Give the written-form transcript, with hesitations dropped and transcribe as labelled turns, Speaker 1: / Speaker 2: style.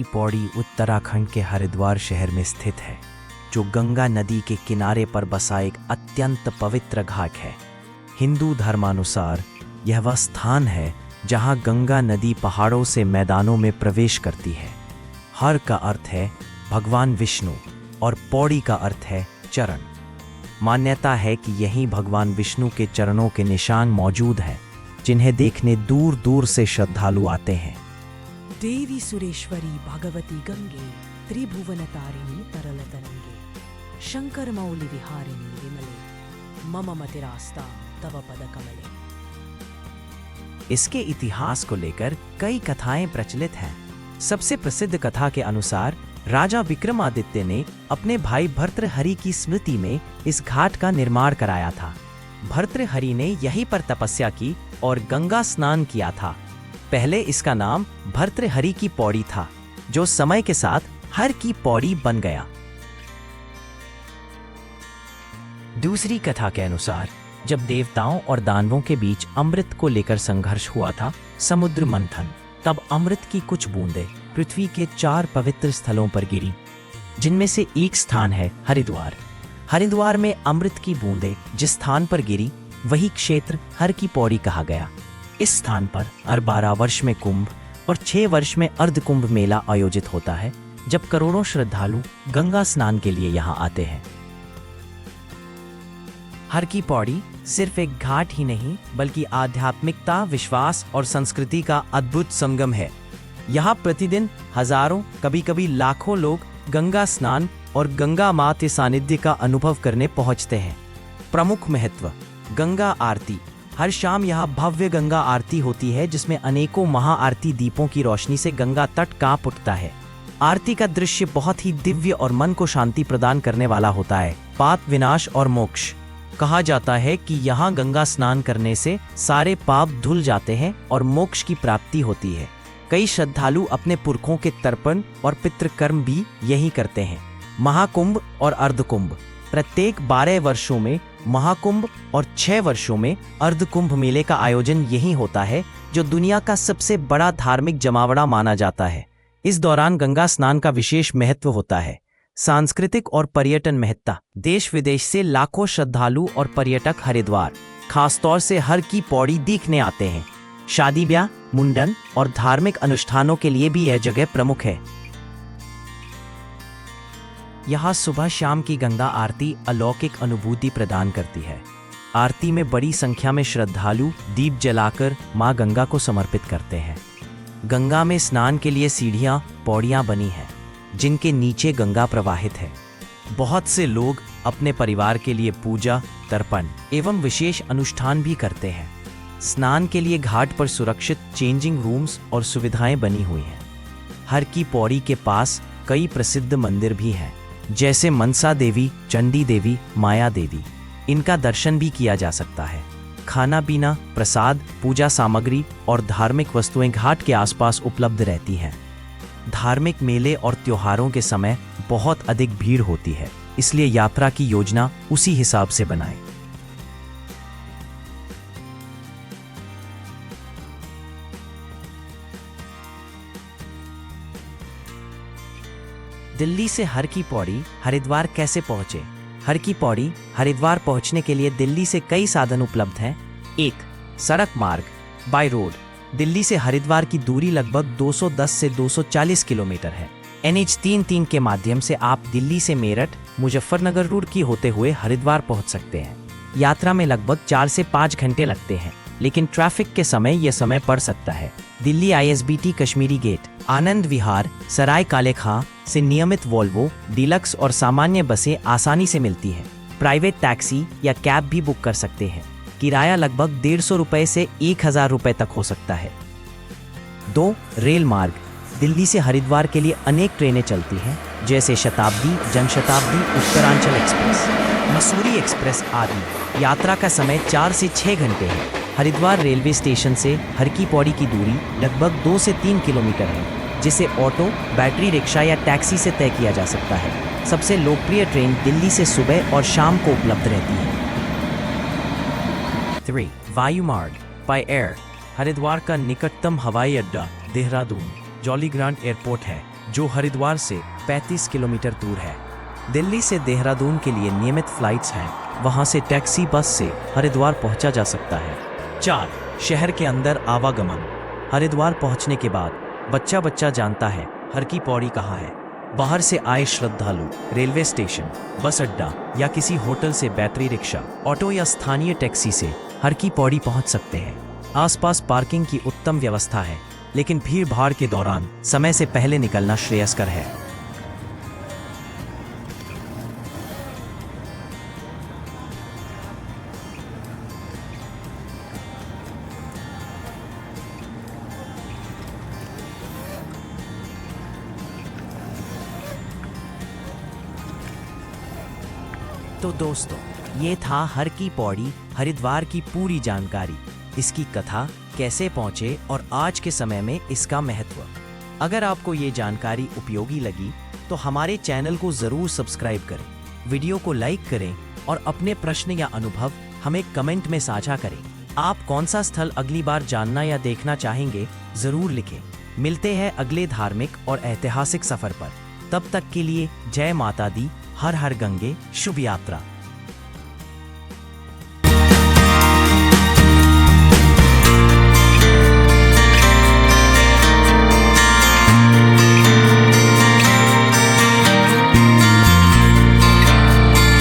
Speaker 1: की पौड़ी उत्तराखंड के हरिद्वार शहर में स्थित है, जो गंगा नदी के किनारे पर बसा एक अत्यंत पवित्र घाट है। हिंदू धर्मानुसार यह वह स्थान है जहां गंगा नदी पहाड़ों से मैदानों में प्रवेश करती है। हर का अर्थ है भगवान विष्णु और पौड़ी का अर्थ है चरण। मान्यता है कि यहीं भगवान विष्णु के चरणों के निशान मौजूद हैं, जिन्हें देखने दूर दूर से श्रद्धालु आते हैं।
Speaker 2: देवी सुरेश्वरी भगवती गंगे त्रिभुवनतारिणी तरलतरंगे शंकर मौलि विहारिणी विमले मम मतिरास्ता तव पद कमले।
Speaker 1: इसके इतिहास को लेकर कई कथाएं प्रचलित हैं। सबसे प्रसिद्ध कथा के अनुसार राजा विक्रमादित्य ने अपने भाई भर्तृहरि की स्मृति में इस घाट का निर्माण कराया था। भर्तृहरि ने यहीं पर तपस्या की और गंगा स्नान किया था। पहले इसका नाम भर्तृहरि की पौड़ी था, जो समय के साथ हर की पौड़ी बन गया। दूसरी कथा के अनुसार जब देवताओं और दानवों के बीच अमृत को लेकर संघर्ष हुआ था, समुद्र मंथन, तब अमृत की कुछ बूंदें पृथ्वी के 4 पवित्र स्थलों पर गिरी, जिनमें से एक स्थान है हरिद्वार। हरिद्वार में अमृत की बूंदें जिस स्थान पर गिरी, वही क्षेत्र हर की पौड़ी कहा गया। इस स्थान पर हर 12 वर्ष में कुंभ और 6 वर्ष में अर्ध कुंभ मेला आयोजित होता है, जब करोड़ों श्रद्धालु गंगा स्नान के लिए यहाँ आते हैं। हर की पौड़ी सिर्फ एक घाट ही नहीं, बल्कि आध्यात्मिकता, विश्वास और संस्कृति का अद्भुत संगम है। यहाँ प्रतिदिन हजारों, कभी कभी लाखों लोग गंगा स्नान और गंगा मां के सानिध्य का अनुभव करने पहुँचते हैं। प्रमुख महत्व: गंगा आरती। हर शाम यहाँ भव्य गंगा आरती होती है, जिसमें अनेकों महाआरती दीपों की रोशनी से गंगा तट कांप उठता है। आरती का दृश्य बहुत ही दिव्य और मन को शांति प्रदान करने वाला होता है। पाप विनाश और मोक्ष। कहा जाता है कि यहाँ गंगा स्नान करने से सारे पाप धुल जाते हैं और मोक्ष की प्राप्ति होती है। कई श्रद्धालु अपने पुरखों के तर्पण और पितृकर्म भी यही करते हैं। महाकुंभ और अर्धकुंभ। प्रत्येक 12 वर्षों में महाकुंभ और 6 वर्षों में अर्धकुंभ मेले का आयोजन यही होता है, जो दुनिया का सबसे बड़ा धार्मिक जमावड़ा माना जाता है। इस दौरान गंगा स्नान का विशेष महत्व होता है। सांस्कृतिक और पर्यटन महत्ता। देश विदेश से लाखों श्रद्धालु और पर्यटक हरिद्वार, खासतौर से हर की पौड़ी देखने आते हैं। शादी ब्याह, मुंडन और धार्मिक अनुष्ठानों के लिए भी यह जगह प्रमुख है। यहाँ सुबह शाम की गंगा आरती अलौकिक अनुभूति प्रदान करती है। आरती में बड़ी संख्या में श्रद्धालु दीप जलाकर मां गंगा को समर्पित करते हैं। गंगा में स्नान के लिए सीढ़ियां, पौड़ियां बनी हैं, जिनके नीचे गंगा प्रवाहित है। बहुत से लोग अपने परिवार के लिए पूजा, तर्पण एवं विशेष अनुष्ठान भी करते हैं। स्नान के लिए घाट पर सुरक्षित चेंजिंग रूम्स और सुविधाएं बनी हुई हैं। हर की पौड़ी के पास कई प्रसिद्ध मंदिर भी हैं, जैसे मनसा देवी, चंडी देवी, माया देवी। इनका दर्शन भी किया जा सकता है। खाना पीना, प्रसाद, पूजा सामग्री और धार्मिक वस्तुएं घाट के आसपास उपलब्ध रहती हैं। धार्मिक मेले और त्योहारों के समय बहुत अधिक भीड़ होती है, इसलिए यात्रा की योजना उसी हिसाब से बनाएं। दिल्ली से हर की पौड़ी हरिद्वार कैसे पहुंचे? हर की पौड़ी हरिद्वार पहुंचने के लिए दिल्ली से कई साधन उपलब्ध हैं। 1. सड़क मार्ग, बाय रोड। दिल्ली से हरिद्वार की दूरी लगभग 210 से 240 किलोमीटर है। NH-33 के माध्यम से आप दिल्ली से मेरठ, मुजफ्फरनगर रोड की होते हुए हरिद्वार पहुंच सकते हैं। यात्रा में लगभग 4 से 5 घंटे लगते हैं, लेकिन ट्रैफिक के समय यह समय पड़ सकता है। दिल्ली ISBT कश्मीरी गेट, आनंद विहार, सराय काले खां से नियमित वोल्वो, डीलक्स और सामान्य बसें आसानी से मिलती हैं। प्राइवेट टैक्सी या कैब भी बुक कर सकते हैं। किराया लगभग 150 रुपए से 1000 रुपए तक हो सकता है। 2. रेल मार्ग। दिल्ली से हरिद्वार के लिए अनेक ट्रेनें चलती हैं, जैसे शताब्दी, जनशताब्दी, उत्तरांचल एक्सप्रेस, मसूरी एक्सप्रेस आदि। यात्रा का समय 4 से 6 घंटे है। हरिद्वार रेलवे स्टेशन से हर की पौड़ी की दूरी लगभग 2 से 3 किलोमीटर है, जिसे ऑटो, बैटरी रिक्शा या टैक्सी से तय किया जा सकता है। सबसे लोकप्रिय ट्रेन दिल्ली से सुबह और शाम को उपलब्ध रहती है। 3. वायु मार्ग, बाय एयर। हरिद्वार का निकटतम हवाई अड्डा देहरादून जॉली ग्रांट एयरपोर्ट है। जो हरिद्वार से 35 किलोमीटर दूर है। दिल्ली से देहरादून के लिए नियमित फ्लाइट्स हैं, वहां से टैक्सी बस से हरिद्वार पहुंचा जा सकता है। 4. शहर के अंदर आवागमन। हरिद्वार पहुंचने के बाद बच्चा जानता है हर की पौड़ी कहाँ है। बाहर से आए श्रद्धालु रेलवे स्टेशन, बस अड्डा या किसी होटल से बैटरी रिक्शा, ऑटो या स्थानीय टैक्सी से हर की पौड़ी पहुंच सकते हैं। आसपास पार्किंग की उत्तम व्यवस्था है, लेकिन भीड़ भाड़ के दौरान समय से पहले निकलना श्रेयस्कर है। तो दोस्तों, ये था हर की पौड़ी हरिद्वार की पूरी जानकारी, इसकी कथा, कैसे पहुंचे और आज के समय में इसका महत्व। अगर आपको ये जानकारी उपयोगी लगी तो हमारे चैनल को ज़रूर सब्सक्राइब करें, वीडियो को लाइक करें और अपने प्रश्न या अनुभव हमें कमेंट में साझा करें। आप कौन सा स्थल अगली बार जानना या देखना चाहेंगे, ज़रूर लिखें। मिलते हैं अगले धार्मिक और ऐतिहासिक सफ़र पर। तब तक के लिए जय माता दी, हर हर गंगे, शुभ यात्रा।